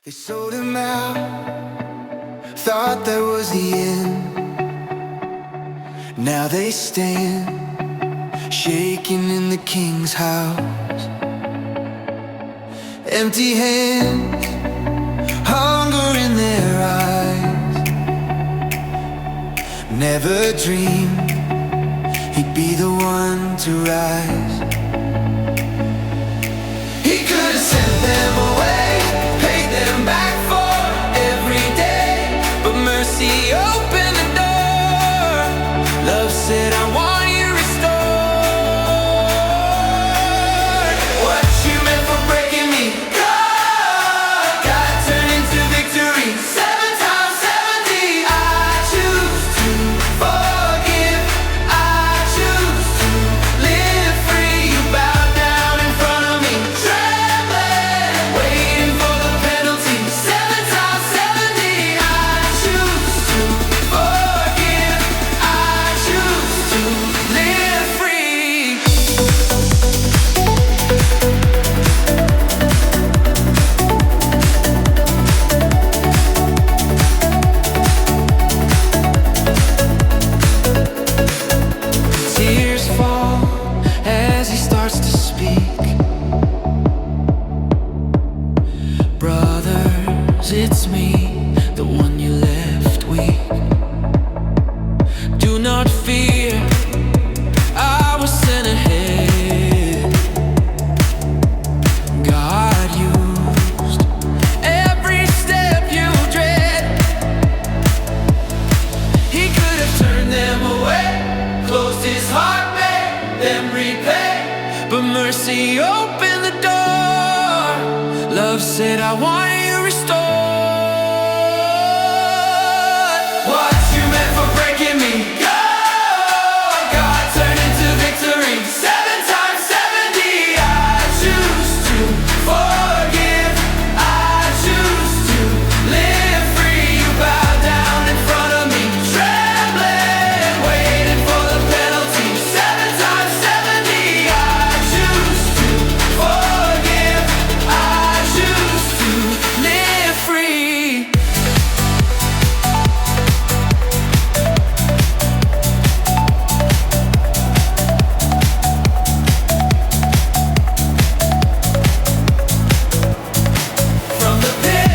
They sold him out, thought that was the end. Now they stand, shaking in the king's house. Empty hands, hunger in their eyes. Never dreamed he'd be the one to rise. He could have sent them away, paid them back for every day, but mercy opened the door. Love said, I want you restored. What you meant for breaking me, God turned into victory. 7 times 70, I choose to forgive. I choose to live free. You bow down in front of me, trembling, waiting for the penalty. 7 times 70, I choose to forgive. I choose to live free. Tears fall as he starts to speak. Brothers, it's me, the one you left weak. Do not fear, I was sent ahead. God used every step you dread. He could have turned them away, closed his heart, made them repay, but mercy opened the door. Love said, I want you restored. What you meant for breaking me, God turned into victory. 7 times 70, I choose to forgive. I choose to live free. You bow down in front of me, trembling, waiting for the penalty. 7 times 70, I choose to forgive. I choose to live free. From the pit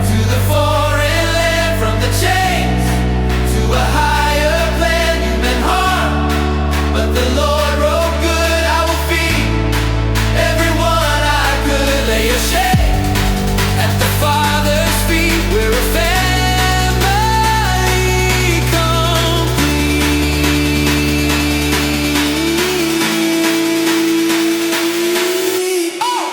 to the foreign land, from the chains to a higher plan. You've been harmed, but the Lord wrote good. I will feed everyone I could. Lay your shame at the Father's feet. We're a family complete. Oh!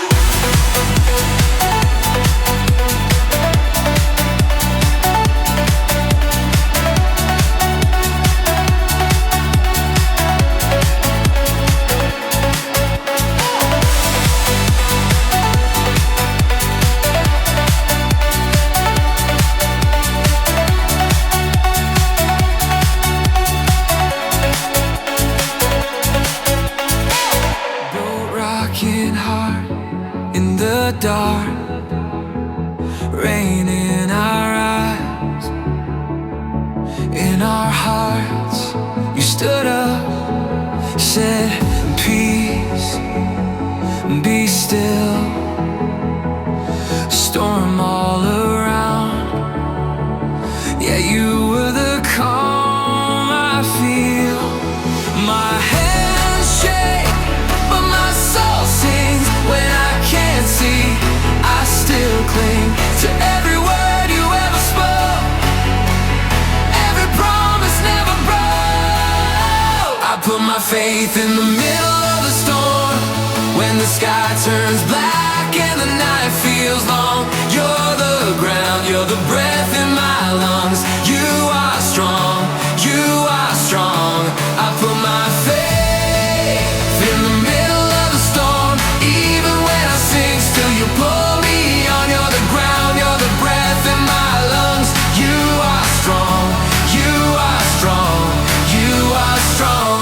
Boat rocking hard in the dark, rain in our eyes, in our hearts. You stood up, said, peace, be still. Storm all around, yeah, you were the calm I feel. My hands shake, but my soul sings. When I can't see, I still cling to every word you ever spoke, every promise never broke. I put my faith in the middle of the storm, when the sky turns black and the night feels long. You're the ground, you're the breath in my lungs. You are strong, you are strong. I put my faith in the middle of the storm. Even when I sink, still you pull me on. You're the ground, you're the breath in my lungs. You are strong, you are strong, you are strong.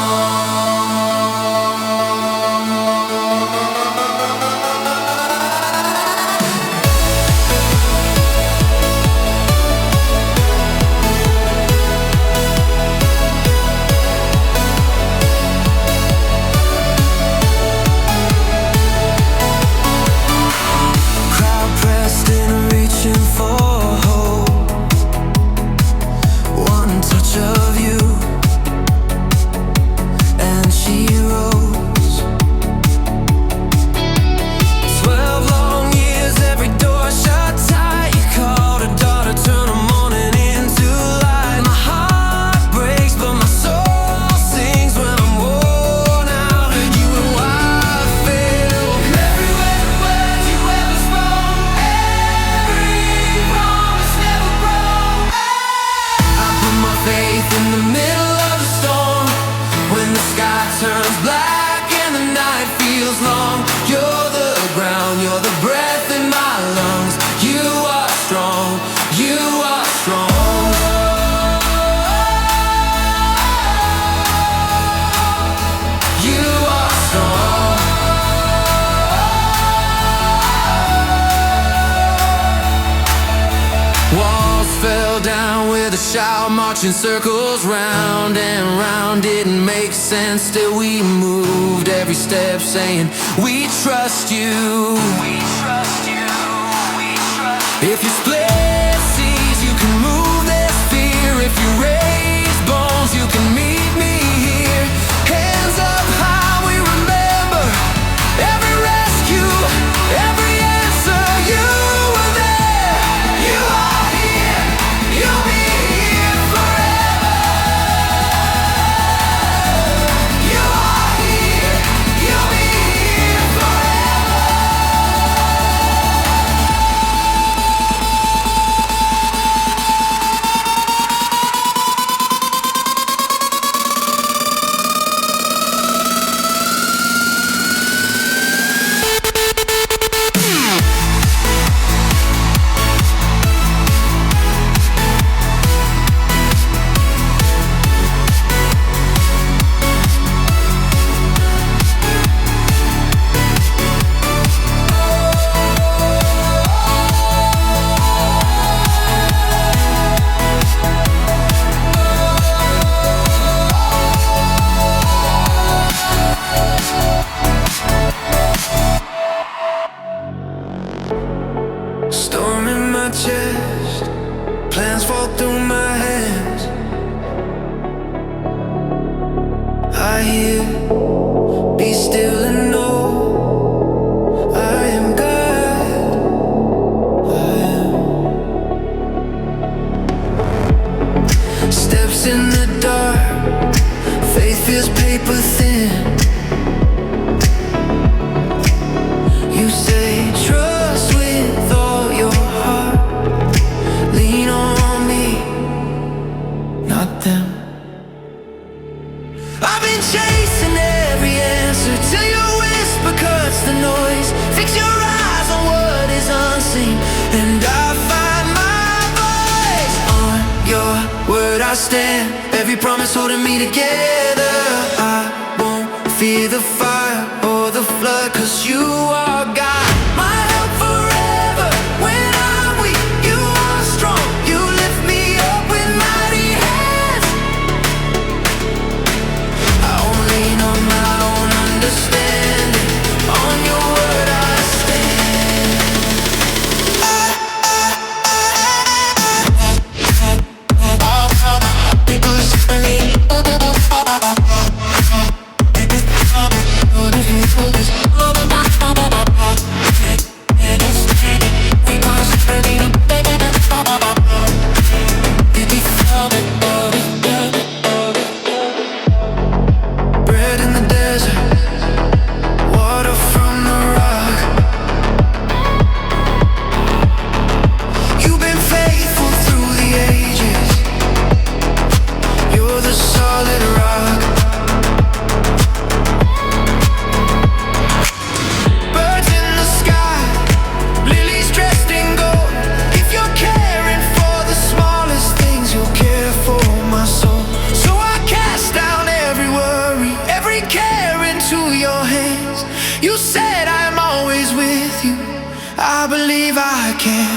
fell down with a shout, marching circles round and round. Didn't make sense, still we moved every step, saying we trust you. We trust you. We trust you. If you split seas, you can move this fear. If you raise bones, you can meet me here. Hands up high, we remember every rescue, every answer. You were there, you are here, you'll be here forever. You are here, you'll be here forever. Storm in my chest, plans fall through my hands. I hear, be still and know I am God. I am. Steps in the dark, faith feels paper thin. You say trust with all your heart, lean on me, not them. I've been chasing every answer till your whisper cuts the noise. Fix your eyes on what is unseen, and I find my voice. On your word I stand, every promise holding me together. I won't fear the fire or the flood, 'cause you are God. My help forever when I'm weak, you are strong. You lift me up with mighty hands. I won't lean on my own understanding. On your word I stand. Bread in the desert, water from the rock. You've been faithful through the ages. You're the solid rock. Birds in the sky, lilies dressed in gold. If you're caring for the smallest things, you'll care for my soul. So I cast down every worry, every care into your hands. You said I'm always with you, I believe I can.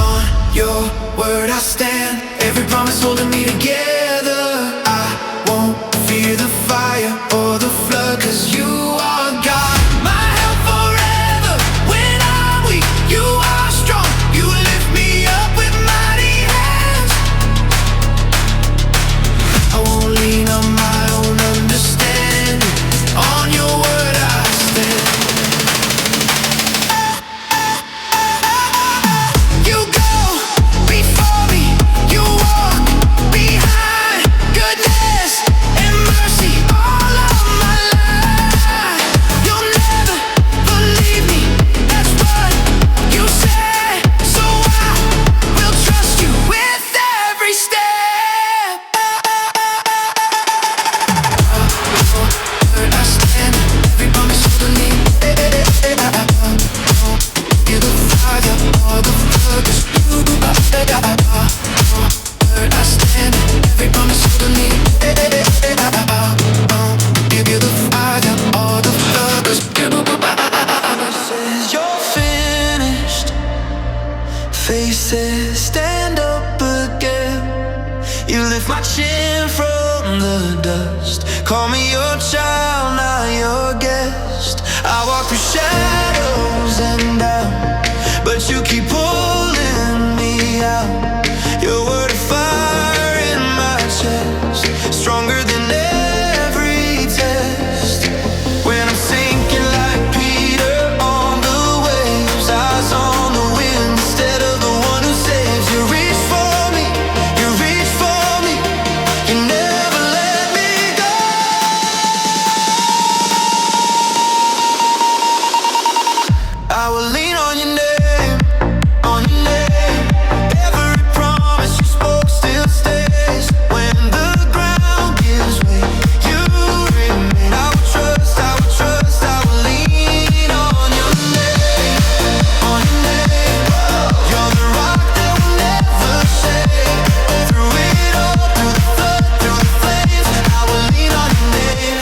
On your word I stand, every promise holding me together. I won't fear the fire or the flood, 'cause you are God. My help forever when I'm weak, you are strong. You lift me up with mighty hands. I won't lean on my own understanding. On your word I stand. You go before me, you walk behind. Goodness and mercy all of my life. You'll never believe me, that's what you said. So I will trust you with every step. Word I stand, every promise holding me. You're the fire or the flood, 'cause you are word I stand, every promise holding me. Give you the fire or the flood, 'cause you says you're finished. Faces stand up again. watching from the dust. Call me your child, not your guest. I walk through shadows and doubt, but you keep pulling me out. Your word of fire in my chest, stronger than every test. When I'm sinking like Peter on the waves, eyes on the wind instead of the one who saves. You reach for me, you reach for me, you never let me go. I will lean on your name, on your name. Every promise you spoke still stays. When the ground gives way, you remain. I will trust, I will trust, I will lean on your name, on your name. You're the rock that will never shake. Through it all, through the flood, through the flames, I will lean on your name.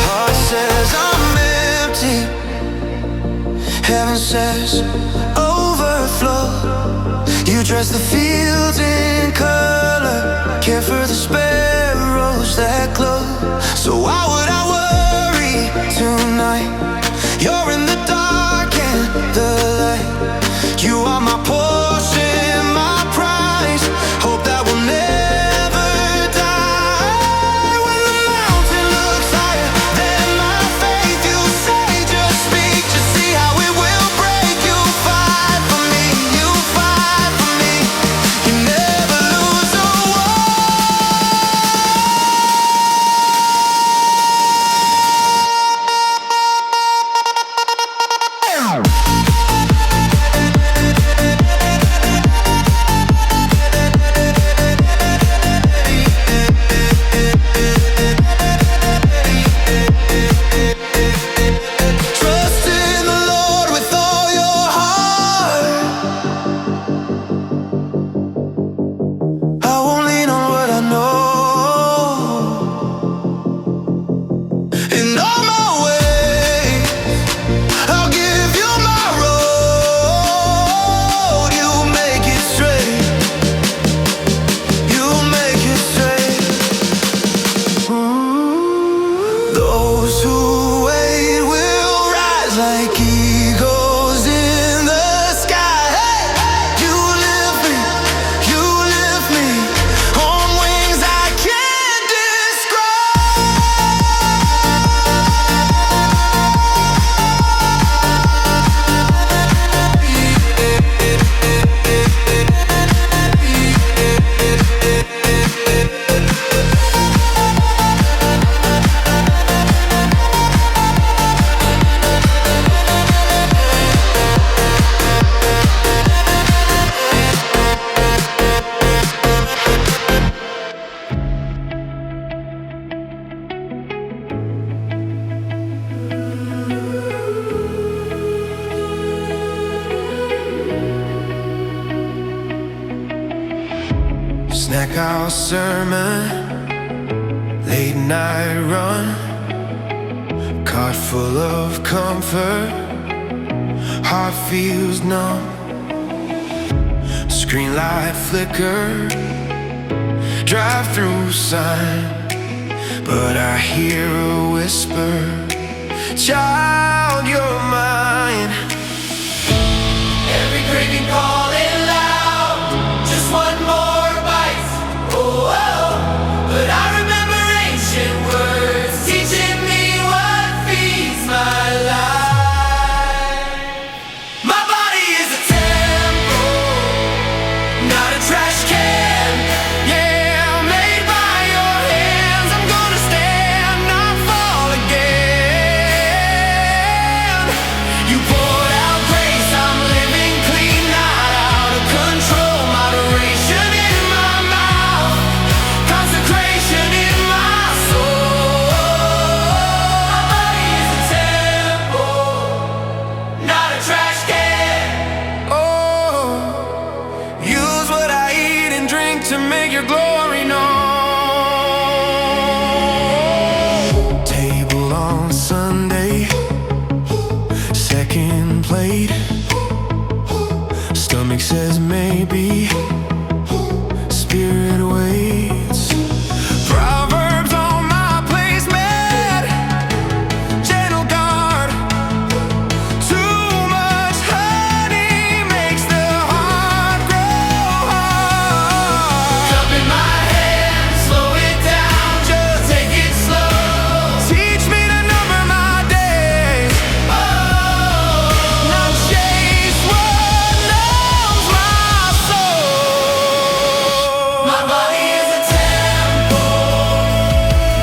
Heart says I'm empty, heaven says overflow. You dress the fields in color, care for the sparrows that glow. So why would I worry tonight? You're in the dark and the light. You are my portion, my prize, hope that will never die. When the mountain looks higher than my faith, you say just speak, just see how it will break. You fight for me, you fight for me, you never lose a war. Trust in the Lord with all your heart. I won't lean on what I know. In all my ways, I'll give you my road. You make it straight, you make it straight. Those who wait will rise like eagles in the sky. Hey! You lift me on wings I can't snack house sermon, late night run, cart full of comfort, heart feels numb. Screen light flicker, drive through sign, but I hear a whisper, child, you're mine. Every craving calling loud, just one more bite. Oh, oh. But I remember ancient words teaching me what feeds my life. My body is a temple, not a trash can. Yeah, made by your hands. I'm gonna stand, not fall again. You poured out grace, I'm living clean, not says maybe. Spirit waits. Proverbs on my placement. Gentle guard. Too much honey makes the heart grow hard. Cup in my hand, slow it down, just take it slow. Teach me to number my days. Oh, not chase what numbs my soul. My body is a temple,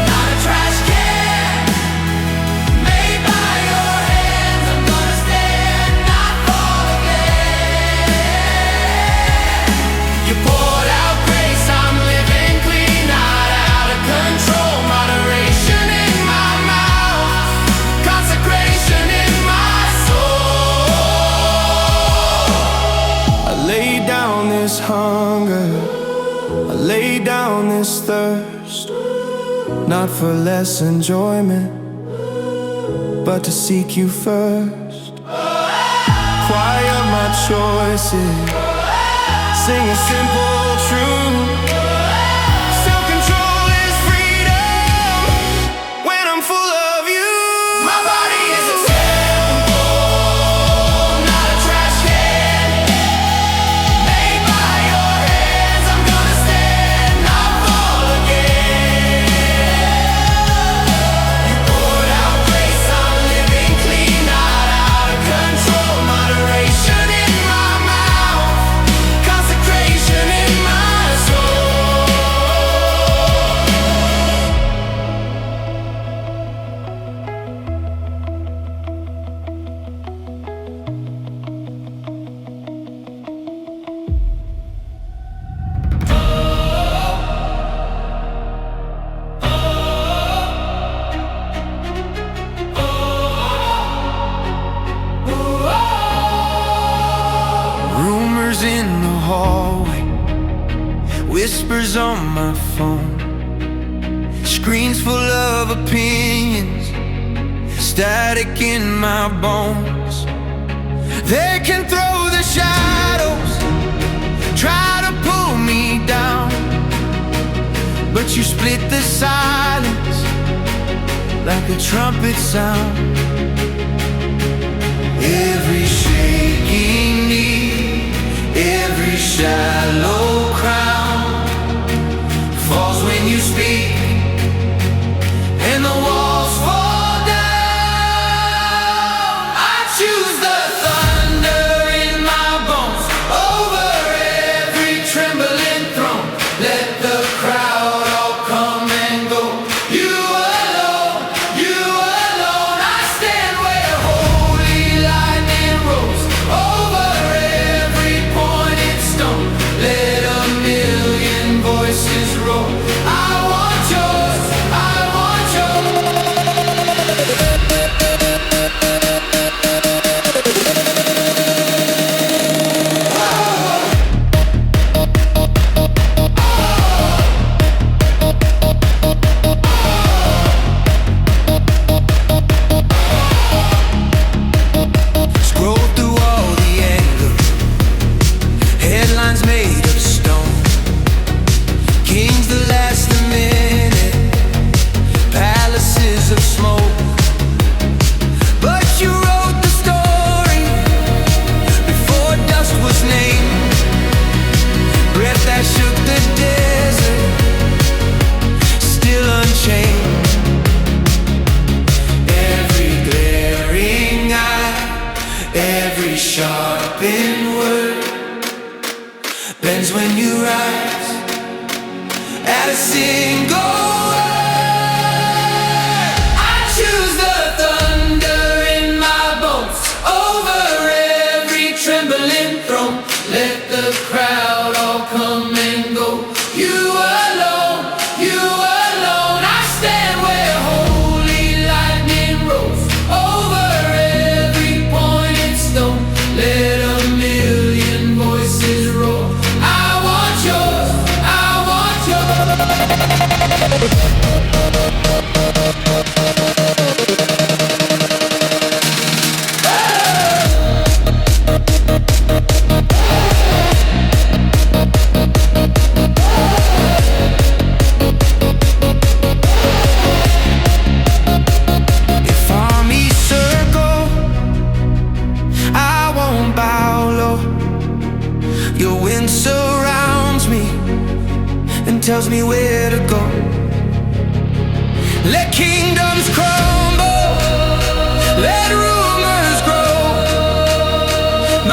not a trash can. Made by your hands, I'm gonna stand, not fall again. You poured out grace, I'm living clean, not out of control. Moderation in my mouth, consecration in my soul. I lay down this hunger, I lay down this thirst, not for less enjoyment, but to seek you first. Quiet my choices, sing a simple truth. Self-control is freedom when I'm full of you. My body is a temple, not a trash can. Made by your hands, I'm gonna stand, not fall again. You poured out grace, I'm living clean, not out of control. Moderation in my mouth, consecration in my soul. Rumors in the hallway, whispers on my phone, screens full of opinions, static in my bones. They can throw the shadows, try to pull me down, but you split the silence like a trumpet sound. Every shaking knee, every shallow crown falls when you speak, and the walls fall down. I choose the thunder in my bones over every trembling throne. Let the crowd all come and go. You alone, you alone. I stand where holy lightning rolls over every pointed stone. Let a million voices roar. I want yours, I want yours. Scroll through all the angles, headlines made of stone, kings that last a minute, palaces of smoke. But you wrote the story before dust was named, breath that shook the desert, still unchained. Every glaring eye, every sharpened word bends when you rise at a single word. I choose the thunder in my bones over every trembling throne. Let the crowd all come and go. You alone, you alone. I stand where holy lightning rolls over every pointed stone. Let a million voices roar. I want yours, I want yours. the wind surrounds me and tells me where to go. Let kingdoms crumble, let rumors grow.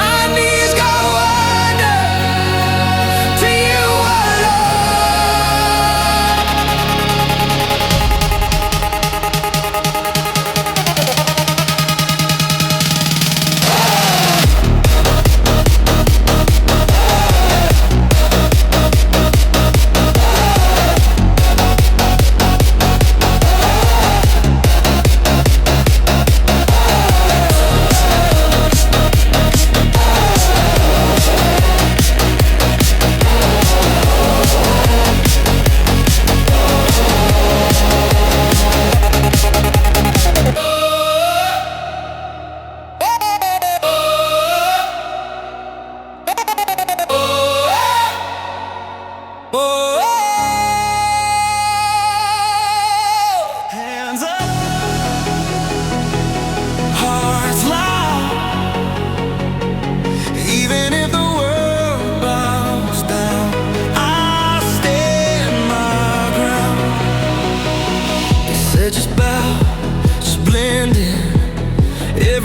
My knees go under to you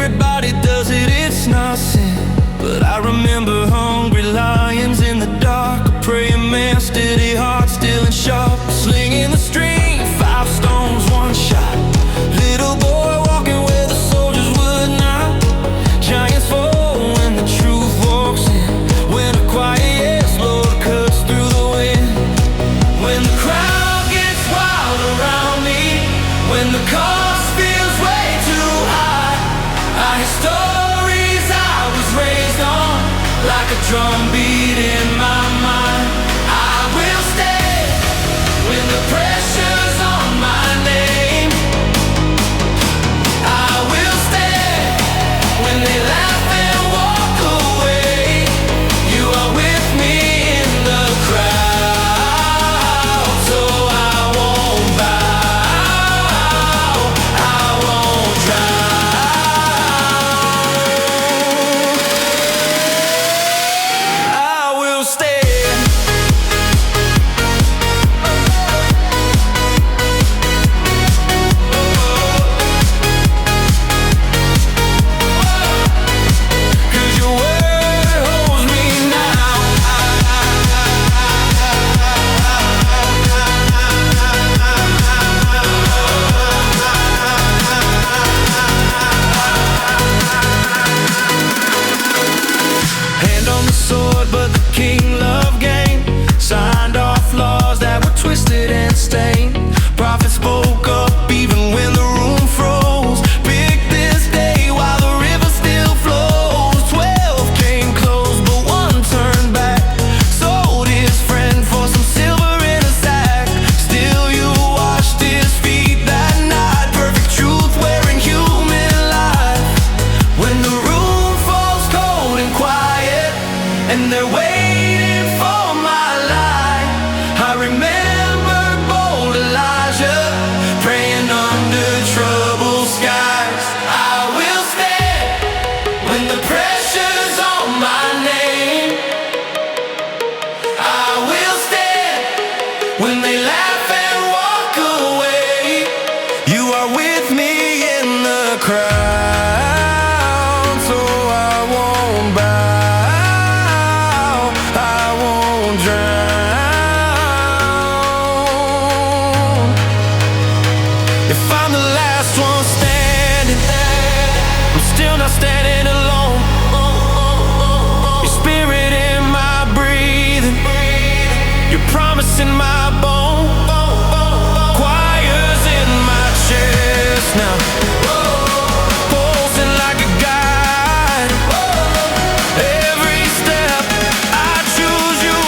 everybody does it, it's not sin. But I remember hungry lions in the dark, a praying man, steady heart, still and sharp, slinging the string, 5 stones, 1 shot. Little boy walking where the soldiers would not. Giants fall when the truth walks in. When a quiet yes, Lord, cuts through the wind. When the crowd gets wild around me, when the cost feels way too high, I hear stories I was raised on, like a drum beat in my mind. I will stay when the pressure's on my name. I will stay when they laugh and walk away. You are with me in the crowd, so I won't bow, I won't drown. I will stay. Cause your word holds me now. Hand on the sword, but the king loved gain. Signed off laws that were twisted and stained. Prophets spoke up even when the room froze. Picked this day while the river still flows. 12 came close, but 1 turned back. Sold his friend for some silver in a sack. Still you washed his feet that night. Perfect truth wearing human life. When the room falls cold and quiet, and they're waiting for my light, I remember bold Elijah praying under troubled skies. I will stand when the pressure's on my name. I will stand when they laugh and walk away. You are with me in the crowd, so I won't bow, I won't drown. If I'm the last one standing, I'm still not standing alone. Your spirit in my breathing, your promise in my bone, choirs in my chest now, pulsing like a guide. Every step I choose you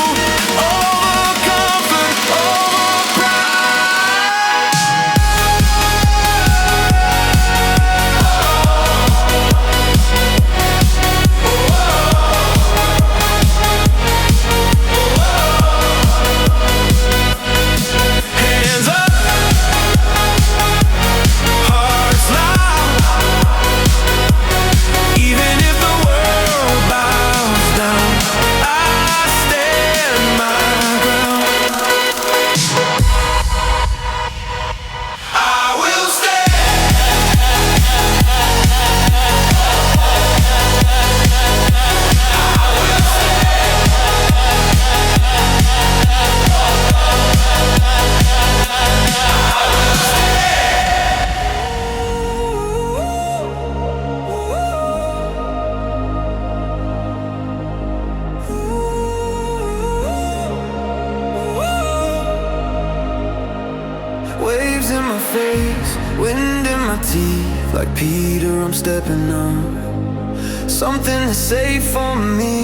face, wind in my teeth. Like Peter, I'm stepping up. Something to say for me,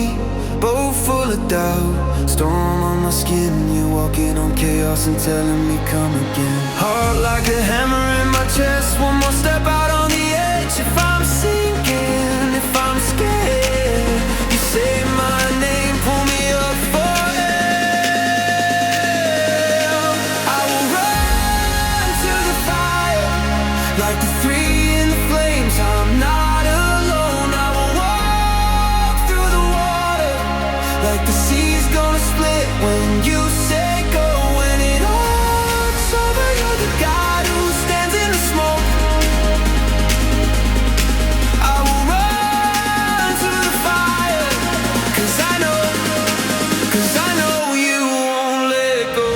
both full of doubt. Storm on my skin, you're walking on chaos and telling me come again. Heart like a hammer in my chest, one more step out on the edge. If I'm sinking, if I'm scared, you say my name, pull me up for air. I will run to the fire, like the three in the flames. I'm not alone. I will walk through the water, like the sea's gonna split when you say go. When it all's over, you're the God who stands in the smoke. I will run to the fire, 'cause I know you won't let go.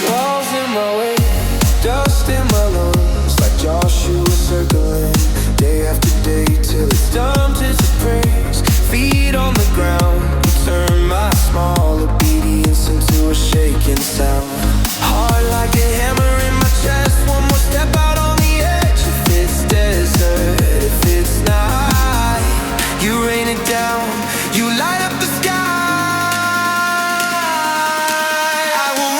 Walls in my way, dust in my lungs, like Joshua circling day after day till it's done to praise. Feet on the ground, you turn my small obedience into a shaking sound. Heart like a hammer in my chest, one more step out on the edge. If it's desert, if it's night, you rain it down, you light up the sky. I will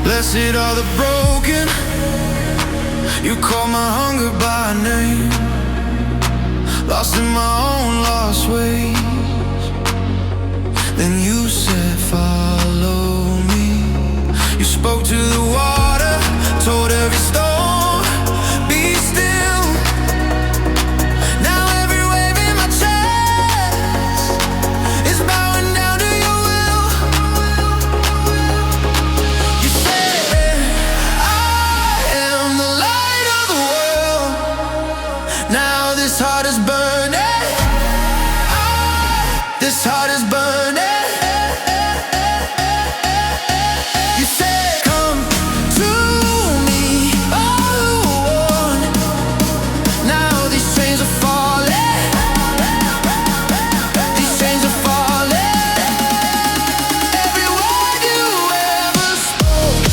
blessed are the broken. You call my hunger by name. Lost in my own lost ways. Then you said follow me. You spoke to the water, told every storm be still. Now every wave in my chest is bowing down to your will. You said I am the light of the world. Now this heart is burning. This heart is burning. You said come to me, oh. Now these chains are falling. These chains are falling. Every word you ever spoke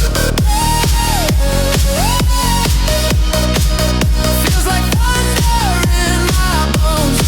feels like thunder in my bones.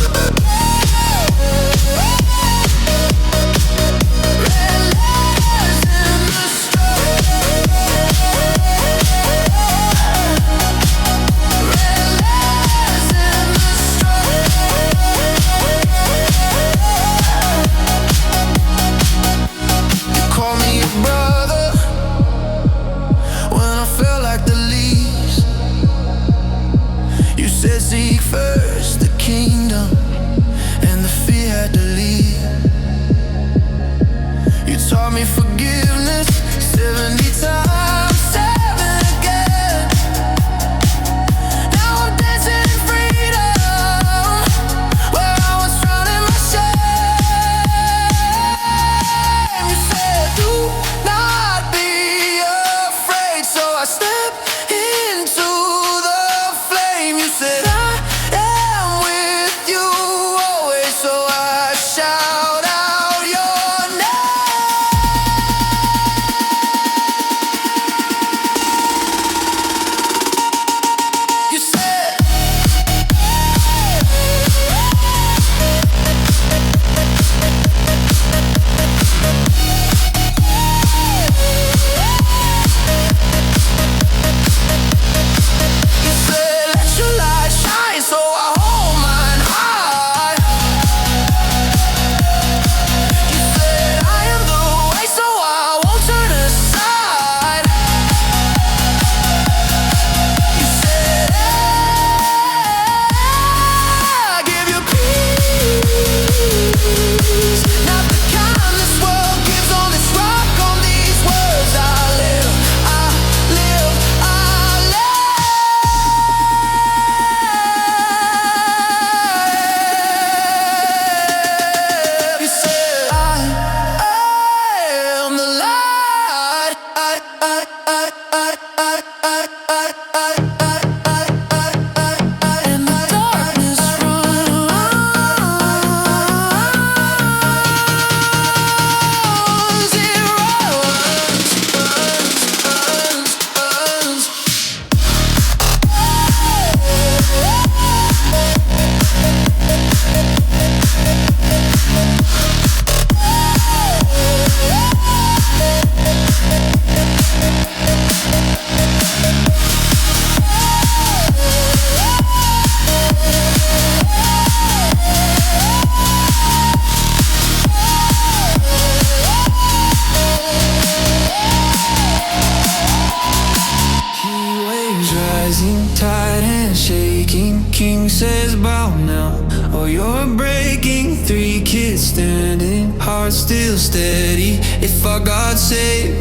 heart breaking, 3 kids standing, heart still steady. If I got saved,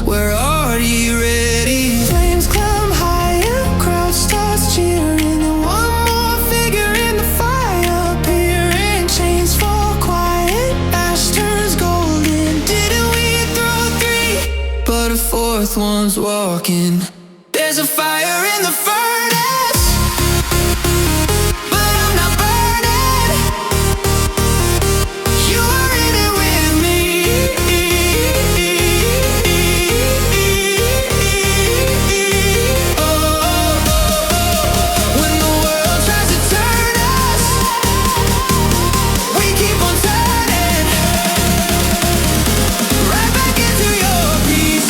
we're already ready. Flames climb higher, crowd starts cheering, and one more figure in the fire appearing. Chains fall quiet, ash turns golden. Didn't we throw 3? But a 4th one's walking. There's a fire in the furnace, but I'm not burning. You are in it with me. When the world tries to turn us, we keep on turning. Right back into your peace.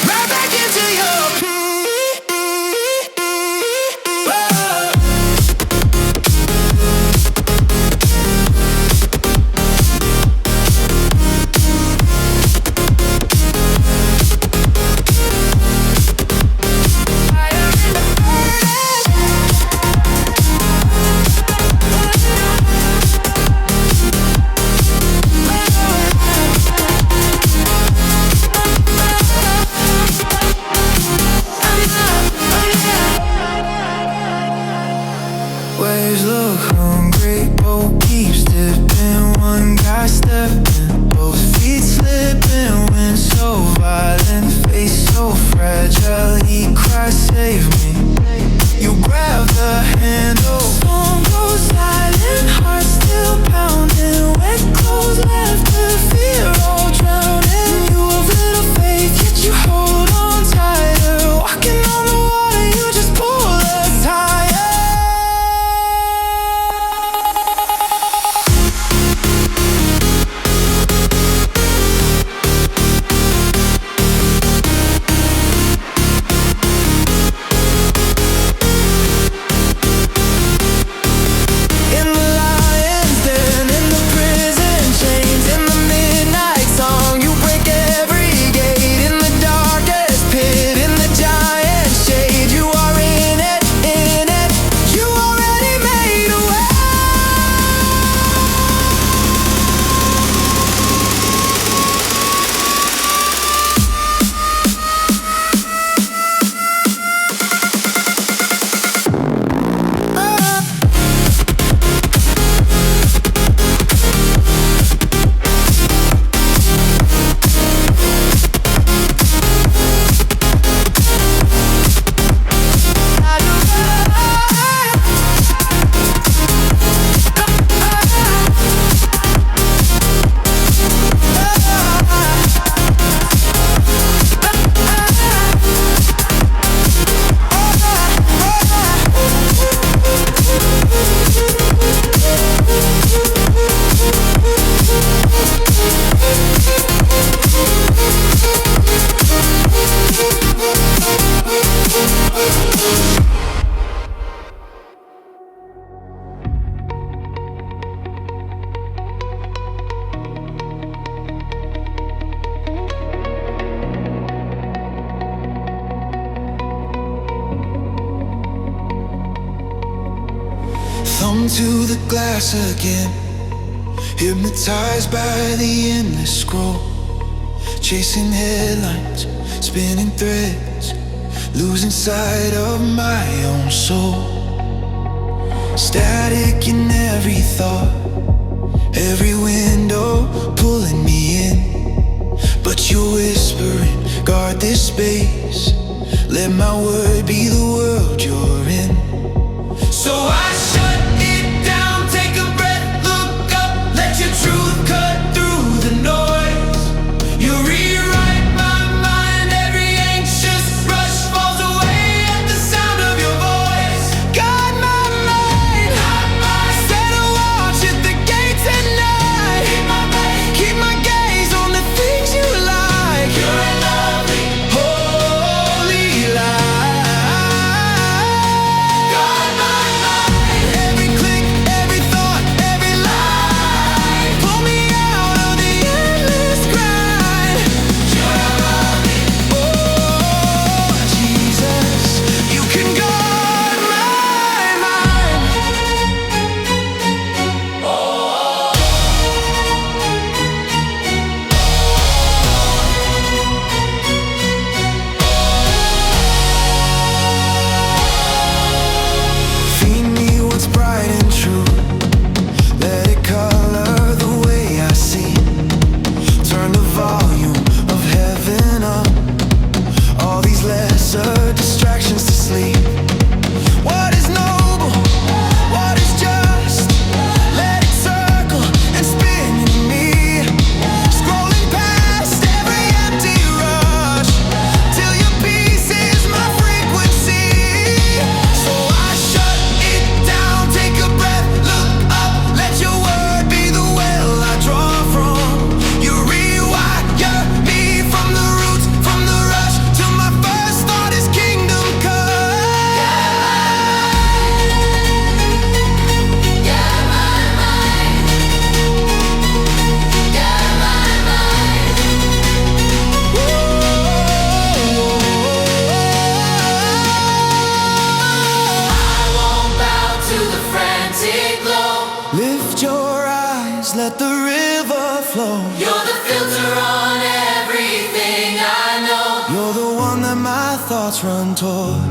Right back into your waves look hungry, boat keeps dipping. One guy stepping, both feet slipping. Wind so violent, face so fragile. He cries, save me. You grab the handle, song goes silent, heart still pounding. Wet clothes left to fear all drowning. You have little faith, yet you hold on tighter. Walking on the water, you just pull us higher. In the lion's den, in the prison chains, in the midnight song, you break every gate. In the darkest pit, in the giant shade, you are in it, in it. You already made a way. Thumb to the glass again, hypnotized by the endless scroll. Chasing headlines, spinning threads, losing sight of my own soul. Static in every thought, every window pulling me in. But you're whispering, guard this space. Let my word be the world you're in. So I shut it down, take a breath, look up, let your truth cut through the noise. You rewrite my mind, every anxious rush falls away at the sound of your voice. Guide my mind, set a watch at the gates at night. Keep my gaze on the things you like. You're a lovely, holy light. stars, let the river flow. You're the filter on everything I know. You're the one that my thoughts run toward.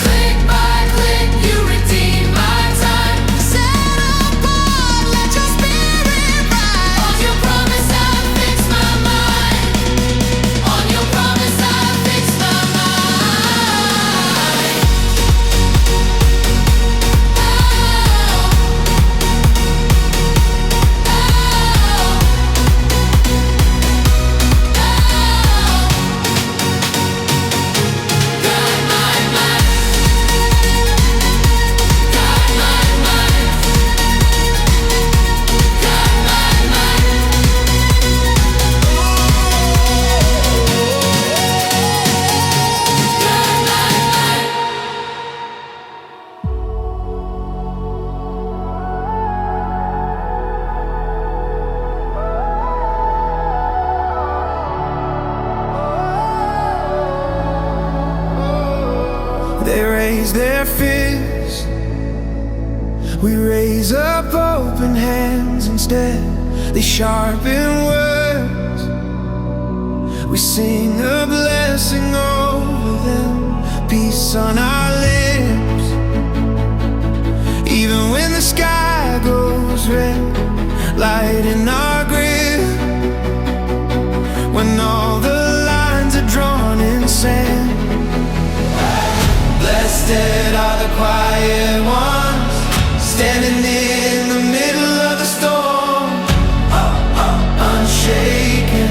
Click by click, you redeem my time. Set apart, let your spirit rise. On your promise I fix my mind. On your promise I fix my mind. Oh, got my mind. Got my mind. Got my mind. Got my mind. They raise their fists, we raise up open hands instead. They sharpen words, we sing a blessing over them. Peace on our lips, even when the sky goes red. Light in our grip, when all the lines are drawn in sand. Blessed are the quiet ones, standing in the middle of the storm, unshaken.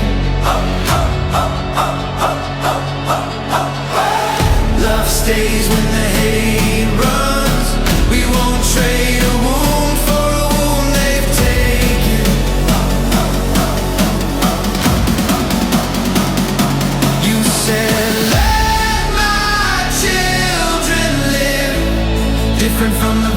Love stays when the hate runs. We won't trade a wound for a wound they've taken. You said, let my children live different from the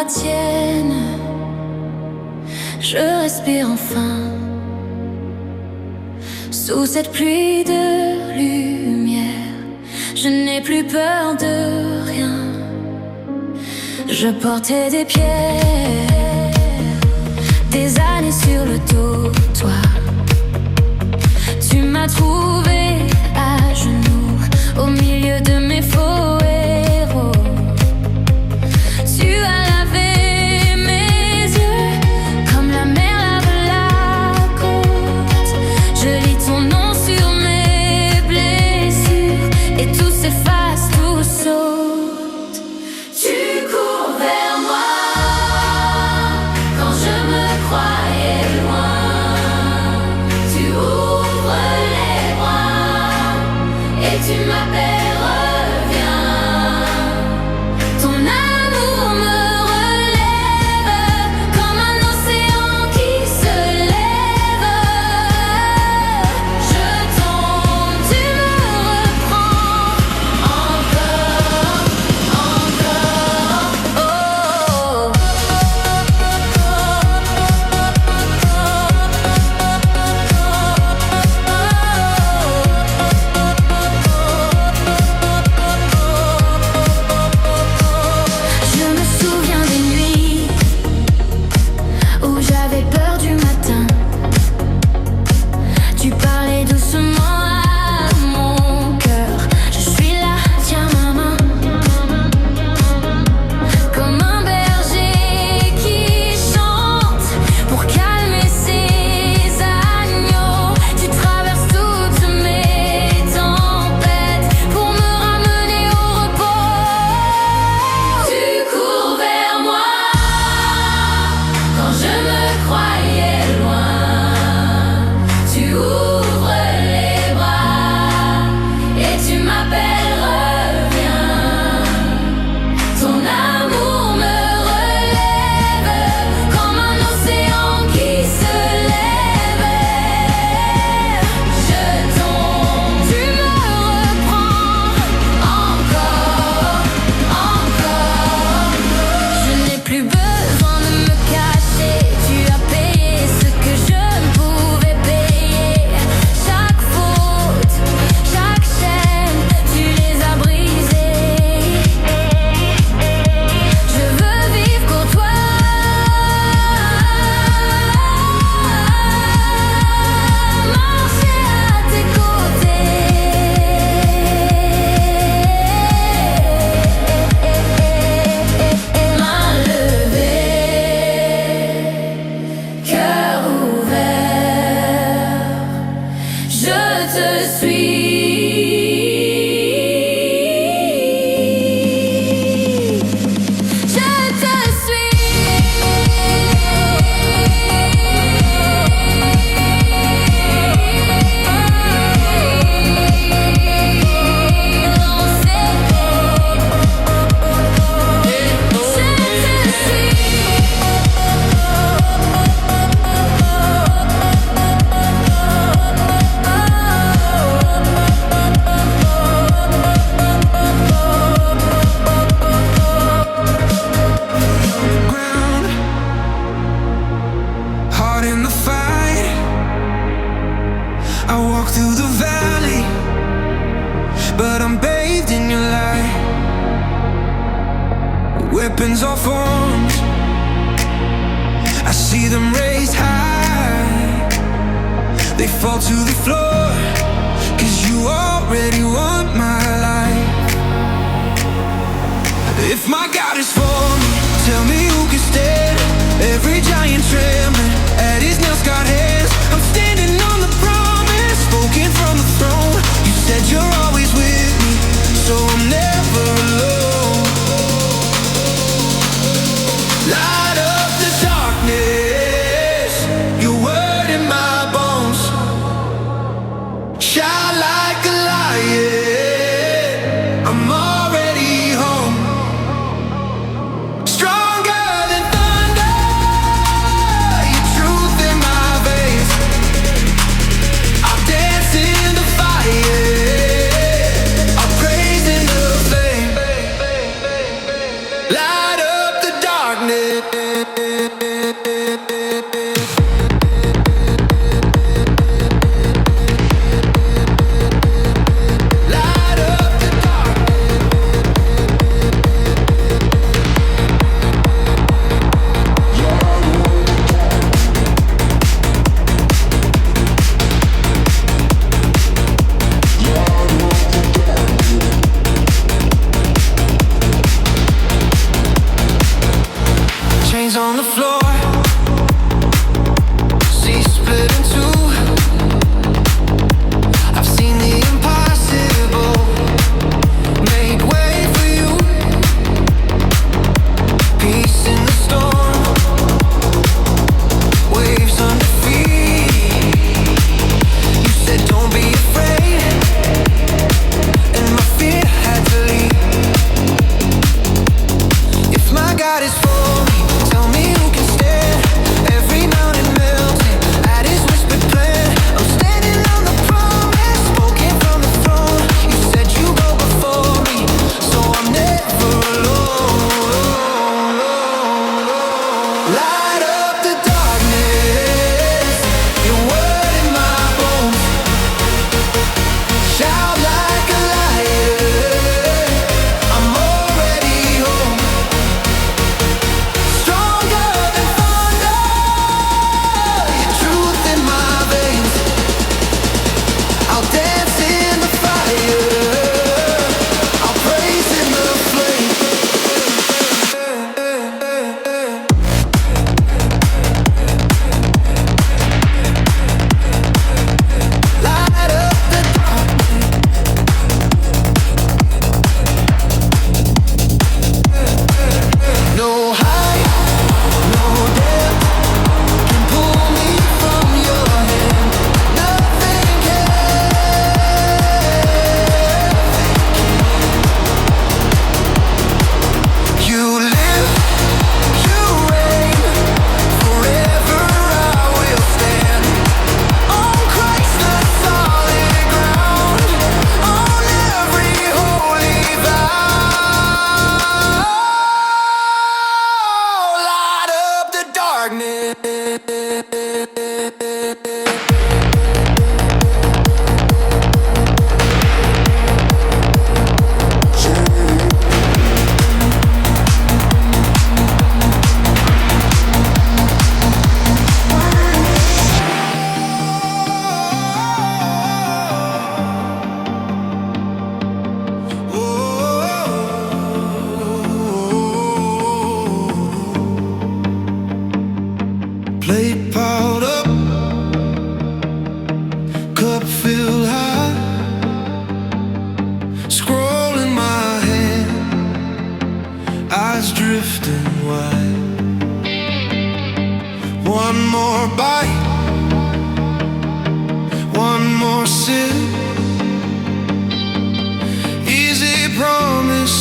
la tienne. Je respire enfin sous cette pluie de lumière. Je n'ai plus peur de rien. Je portais des pierres, des années sur le dos, toi. Tu m'as trouvé à genoux au milieu de mes faux héros. Tu as lavé mes yeux comme la mer lave la côte. Je lis ton nom sur mes blessures et tout s'efface, tout saute. Tu cours vers moi quand je me croyais loin. Tu ouvres les bras et tu m'appelles, reviens. Ton amour me relève comme un océan qui se lève. Je tombe, tu me reprends encore, encore. Oh. Je me souviens des nuits où j'avais peur du matin. Tu parlais doucement à mon cœur. Je suis là, tiens ma main. Comme un berger qui chante pour calmer ses agneaux. Tu traverses toutes mes tempêtes pour me ramener au repos. Tu cours vers moi quand je me croyais loin. Tu ouvres les bras et tu m'appelles, reviens. Ton amour me relève comme un océan qui se lève. Je tombe, tu me reprends encore, encore. Je n'ai plus besoin de me cacher. Tu as payé ce que je ne pouvais payer. Chaque faute, chaque chaîne, tu les as brisées. Je veux vivre pour toi, marcher à tes côtés. Main levée, cœur ouvert, je te suis. Je te suis. Dans ces ground, heart in the fight. I walk through the valley, but I'm bathed in your light. Weapons are formed, I see them raised high. They fall to the floor, 'cause you already want my life. If my God is for me, tell me who can stand. Every giant trembling at his nail-scarred hands. I'm standing on the promise spoken from the throne. You said you're always with me, so I'm never alone. Light up the darkness, your word in my bones. Shine like a lion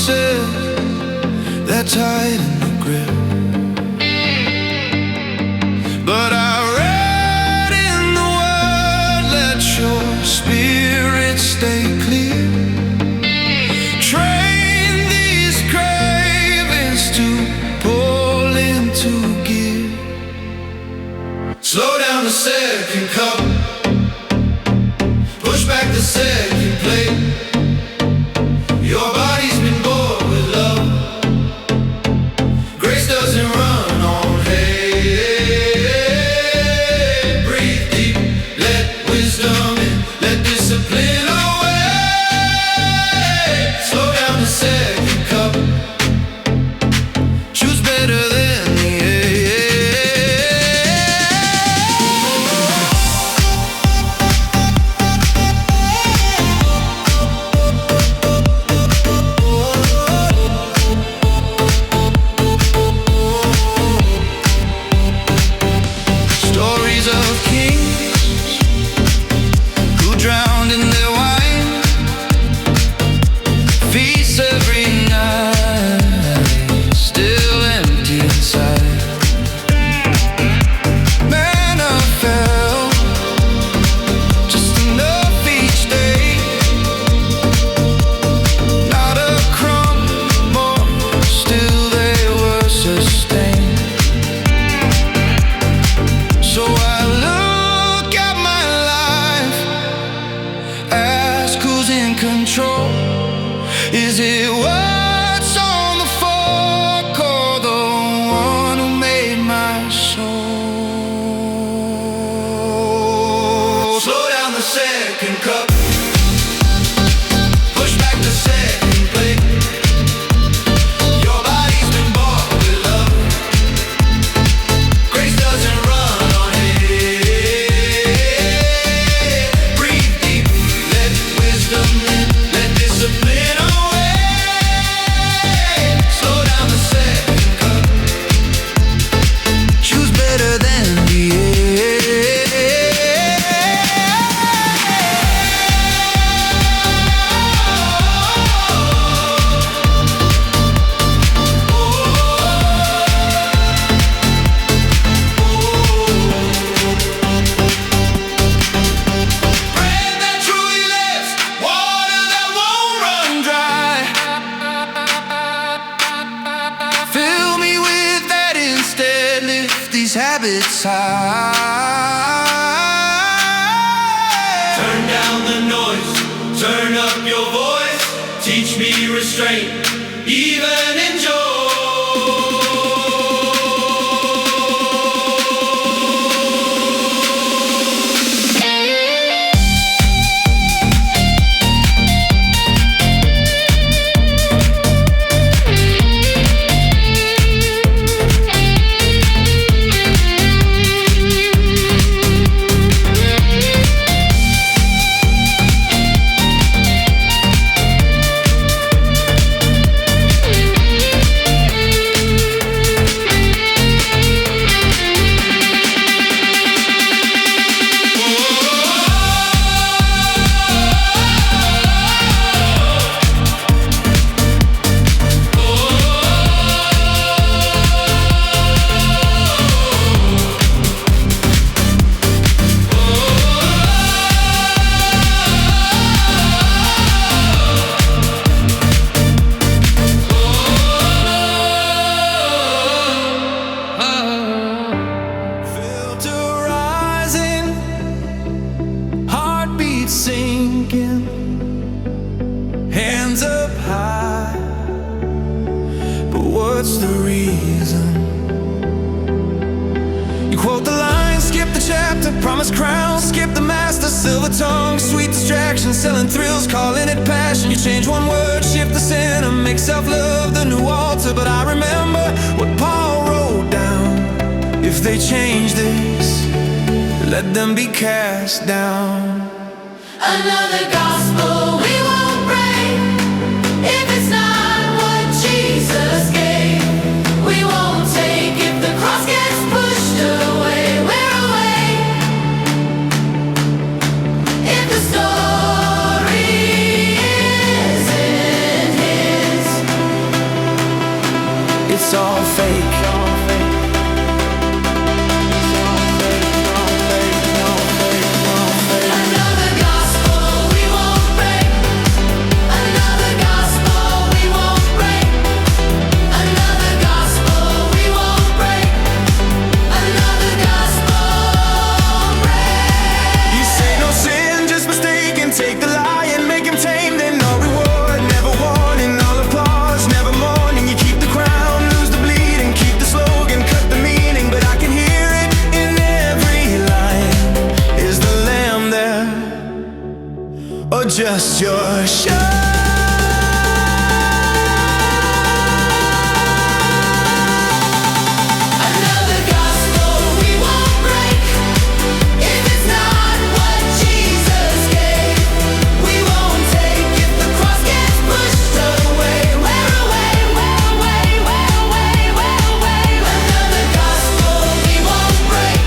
said that tight in the grip. But I read in the word, let your spirit stay clear. Train these cravings to pull into gear. Slow down the second cup, push back the second plate. Your body's been bored with love. Grace doesn't run on hate. Breathe deep, let wisdom in, let discipline away. Slow down the second cup, choose better than the stories of kings who drowned in their wine, feast every night, still empty inside. Manna fell, just enough each day, not a crumb more, still they were sustained. So I look at my life, ask who's in control. Is it what's on the fork or the one who made my soul? Slow down the second cup, push back the second plate. Your body's been bought with love. Grace doesn't run on hate. Breathe deep, let wisdom in, let discipline away. Slow down the second cup, choose better than the bread that truly lives, water that won't run dry. Fill me with that instead, lift these habits high. Turn down the noise, turn up your voice, teach me restraint, even in joy. Filter rising, heartbeat sinking, hands up high. But what's the reason? You quote the line, skip the chapter, promise crown, skip the master, silver tongue, sweet distraction, selling thrills, calling it passion. You change one word, shift the center, make self-love the new altar. But I remember what Paul wrote down: if they change this, let them be cast down. Another gospel we won't break. If it's not what Jesus gave, we won't take. If the cross gets pushed away, we're away. If the story isn't his, it's all fake. Another gospel we won't break. Another gospel we won't break. Another gospel we won't break. Another gospel break. You say no sin, just mistake, and take the lie and make him tame. Then no reward, never warning, all applause, never mourning. You keep the crown, lose the bleeding, keep the slogan, cut the meaning. But I can hear it in every line. Is the lamb there, or just your show? Another gospel we won't break. If it's not what Jesus gave, we won't take. If the cross gets pushed away, we're away, we're away, we're away, we're away. Another gospel we won't break.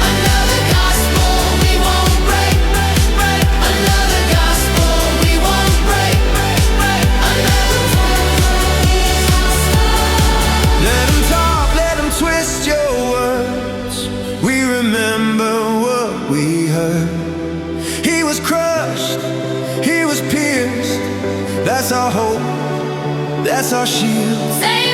Another gospel we won't break. Another gospel we won't break. Let him talk, let him twist your words. We remember what we heard. He was crushed, he was pierced. That's our hope, that's our shield. Say